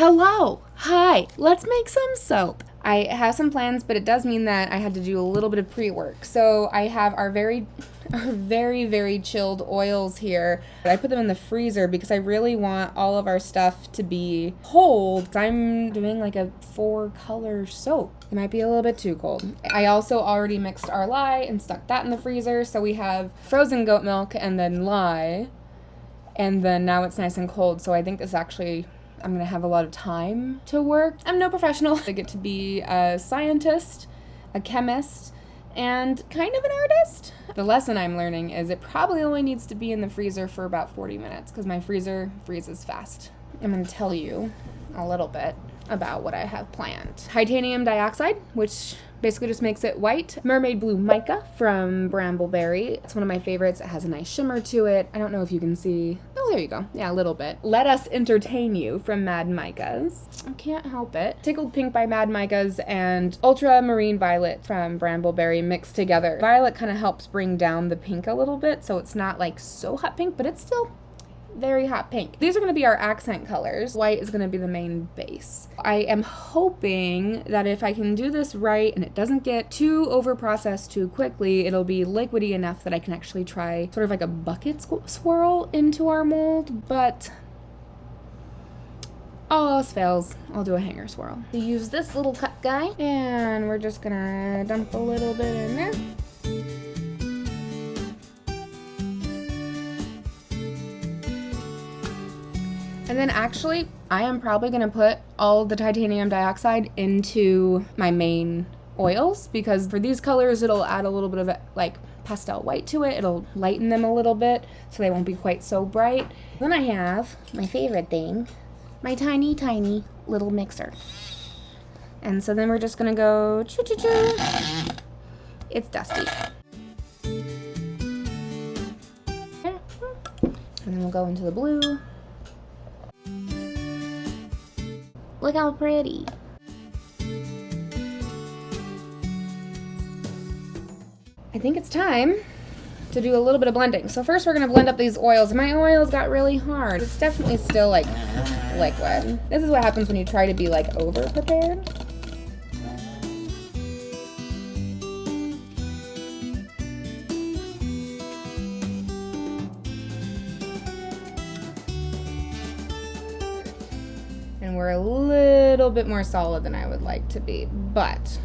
Hello! Hi! Let's make some soap. I have some plans, but it does mean that I had to do a little bit of pre-work. So I have our very, very chilled oils here. I put them in the freezer because I really want all of our stuff to be cold. I'm doing like a 4-color soap. It might be a little bit too cold. I also already mixed our lye and stuck that in the freezer. So we have frozen goat milk and then lye. And then now it's nice and cold. So I think this actually, I'm gonna have a lot of time to work. I'm no professional. I get to be a scientist, a chemist, and kind of an artist. The lesson I'm learning is it probably only needs to be in the freezer for about 40 minutes because my freezer freezes fast. I'm gonna tell you a little bit about what I have planned. Titanium dioxide, which basically just makes it white. Mermaid blue mica from Brambleberry. It's one of my favorites. It has a nice shimmer to it. I don't know if you can see. Oh, there you go. Yeah, a little bit. Let Us Entertain You from Mad Micas. I can't help it. Tickled Pink by Mad Micas and Ultramarine Violet from Brambleberry mixed together. Violet kind of helps bring down the pink a little bit, so it's not like so hot pink, but it's still very hot pink. These are going to be our accent colors. White is going to be the main base. I am hoping that if I can do this right and it doesn't get too over processed too quickly, it'll be liquidy enough that I can actually try sort of like a bucket swirl into our mold, but all else fails, I'll do a hanger swirl. We use this little cup guy and we're just gonna dump a little bit in there. And then actually, I am probably going to put all the titanium dioxide into my main oils because for these colors, it'll add a little bit of like pastel white to it. It'll lighten them a little bit so they won't be quite so bright. Then I have my favorite thing, my tiny little mixer. And so then we're just going to go choo-choo-choo. It's dusty. And then we'll go into the blue. Look how pretty. I think it's time to do a little bit of blending. So first we're gonna blend up these oils. My oils got really hard. It's definitely still like liquid. This is what happens when you try to be like over prepared. And we're a little bit more solid than I would like to be, but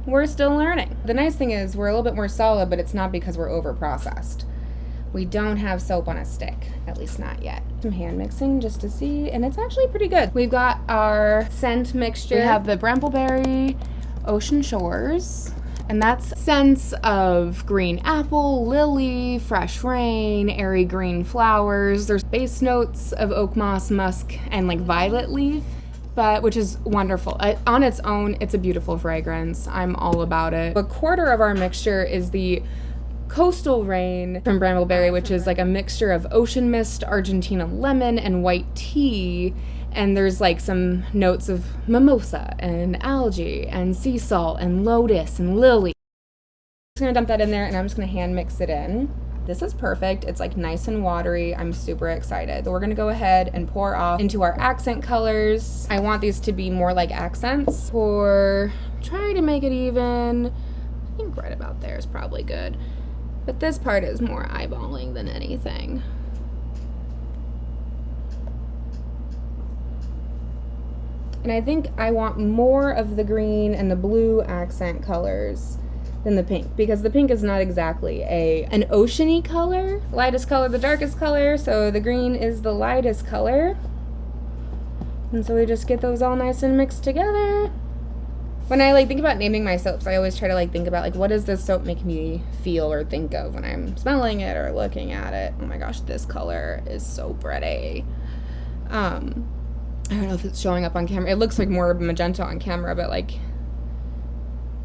we're still learning. The nice thing is we're a little bit more solid, but it's not because we're over processed. We don't have soap on a stick, at least not yet. Some hand mixing just to see, and it's actually pretty good. We've got our scent mixture. We have the Brambleberry Ocean Shores, and that's scents of green apple, lily, fresh rain, airy green flowers. There's base notes of oak moss, musk, and like violet leaf, which is wonderful. On its own, it's a beautiful fragrance. I'm all about it. A quarter of our mixture is the Coastal Rain from Brambleberry, which is like a mixture of ocean mist, Argentina lemon, and white tea. And there's like some notes of mimosa and algae and sea salt and lotus and lily. I'm just gonna dump that in there and I'm just gonna hand mix it in. This is perfect. It's like nice and watery. I'm super excited. So we're gonna go ahead and pour off into our accent colors. I want these to be more like accents. Try to make it even. I think right about there is probably good. But this part is more eyeballing than anything. And I think I want more of the green and the blue accent colors than the pink, because the pink is not exactly an ocean-y color. Lightest color, the darkest color, so the green is the lightest color. And so we just get those all nice and mixed together. When I like think about naming my soaps, I always try to like think about like what does this soap make me feel or think of when I'm smelling it or looking at it. Oh my gosh, this color is so pretty. I don't know if it's showing up on camera. It looks like more magenta on camera, but like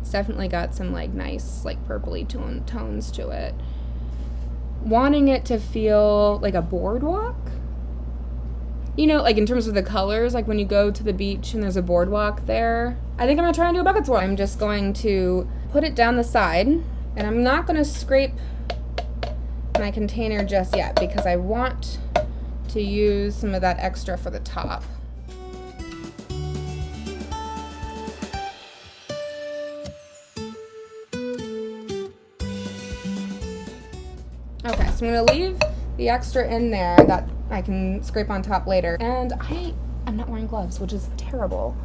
it's definitely got some like nice like purpley tones to it. Wanting it to feel like a boardwalk. You know, like in terms of the colors, like when you go to the beach and there's a boardwalk there. I think I'm gonna try and do a bucket swirl. I'm just going to put it down the side and I'm not gonna scrape my container just yet because I want to use some of that extra for the top. Okay, so I'm gonna leave the extra in there that I can scrape on top later. And I'm not wearing gloves, which is terrible.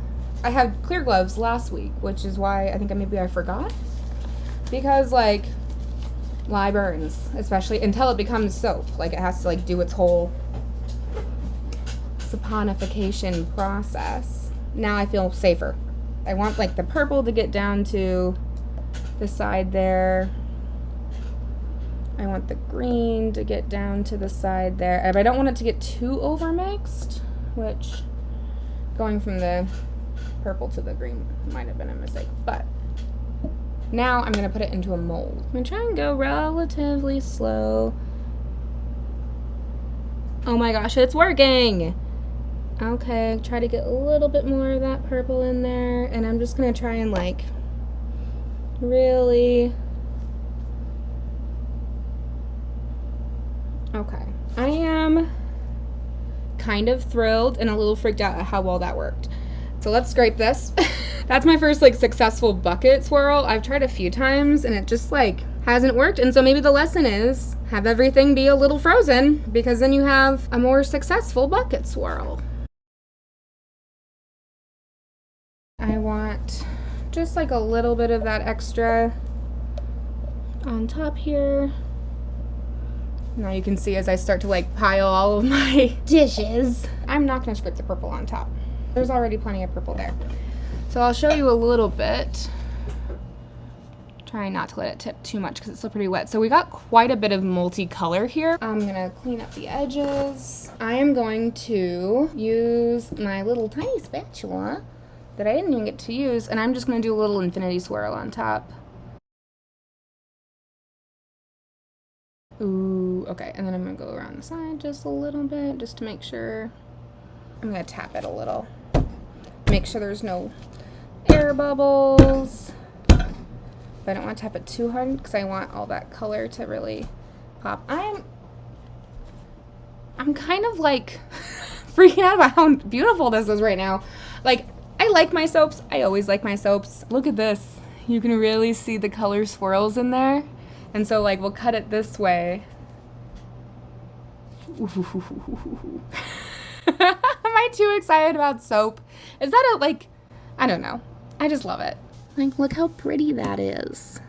I had clear gloves last week, which is why I think maybe I forgot. Because like, lye burns, especially until it becomes soap. Like it has to like do its whole saponification process. Now I feel safer. I want like the purple to get down to the side there. I want the green to get down to the side there. But I don't want it to get too over mixed, which going from the purple to the green might have been a mistake. But now I'm gonna put it into a mold. I'm gonna try and go relatively slow. Oh my gosh, it's working! Okay, try to get a little bit more of that purple in there, and I'm just gonna try and like really. Okay, I am kind of thrilled and a little freaked out at how well that worked. So let's scrape this. That's my first like successful bucket swirl. I've tried a few times and it just like hasn't worked. And so maybe the lesson is have everything be a little frozen, because then you have a more successful bucket swirl. I want just like a little bit of that extra on top here. Now you can see as I start to like pile all of my dishes. I'm not gonna scrape the purple on top. There's already plenty of purple there. So I'll show you a little bit. Trying not to let it tip too much because it's still pretty wet. So we got quite a bit of multicolor here. I'm gonna clean up the edges. I am going to use my little tiny spatula that I didn't even get to use, and I'm just gonna do a little infinity swirl on top. Ooh, okay, and then I'm gonna go around the side just a little bit, just to make sure. I'm gonna tap it a little. Make sure there's no air bubbles. But I don't want to tap it too hard because I want all that color to really pop. I'm kind of like freaking out about how beautiful this is right now. Like, I like my soaps. I always like my soaps. Look at this. You can really see the color swirls in there. And so like we'll cut it this way. Am I too excited about soap? Is that like, I don't know. I just love it. Like, look how pretty that is.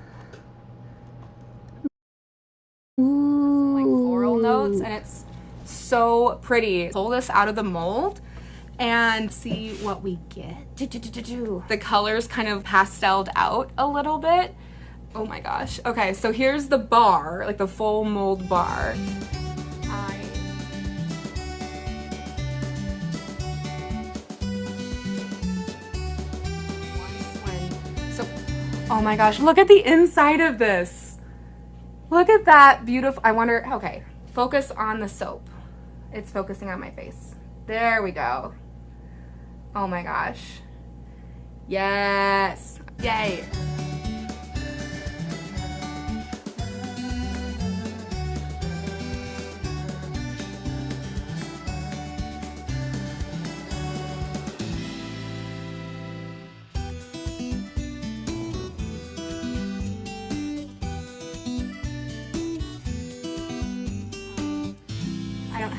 Ooh. Like floral notes, and it's so pretty. Pull this out of the mold and see what we get. The colors kind of pasteled out a little bit. Oh my gosh. Okay, so here's the bar, like the full mold bar. Oh my gosh, look at the inside of this. Look at that beautiful, I wonder, okay, focus on the soap. It's focusing on my face. There we go. Oh my gosh. Yes, yay.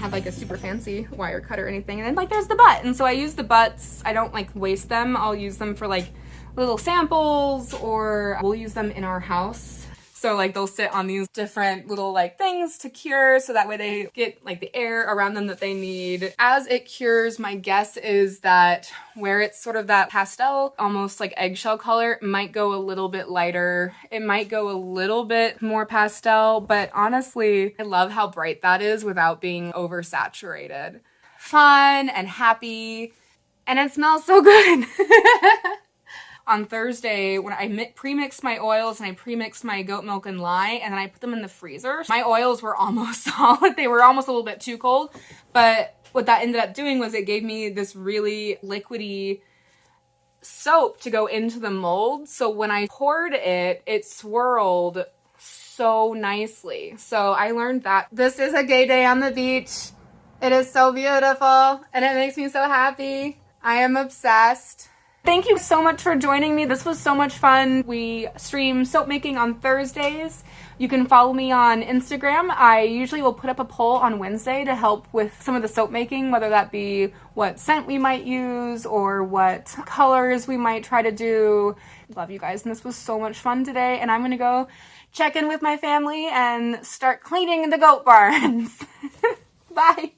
Have like a super fancy wire cut or anything, and then like there's the butt, and so I use the butts. I don't like waste them. I'll use them for like little samples, or we'll use them in our house. So like they'll sit on these different little like things to cure, so that way they get like the air around them that they need. As it cures, my guess is that where it's sort of that pastel, almost like eggshell color, it might go a little bit lighter. It might go a little bit more pastel, but honestly, I love how bright that is without being oversaturated. Fun and happy, and it smells so good. On Thursday, when I pre-mixed my oils and I pre-mixed my goat milk and lye, and then I put them in the freezer, my oils were almost solid. They were almost a little bit too cold, but what that ended up doing was it gave me this really liquidy soap to go into the mold. So when I poured it, it swirled so nicely. So I learned that this is a gay day on the beach. It is so beautiful, and it makes me so happy. I am obsessed. Thank you so much for joining me. This was so much fun. We stream soap making on Thursdays. You can follow me on Instagram. I usually will put up a poll on Wednesday to help with some of the soap making, whether that be what scent we might use or what colors we might try to do. Love you guys, and this was so much fun today, and I'm gonna go check in with my family and start cleaning the goat barns. Bye.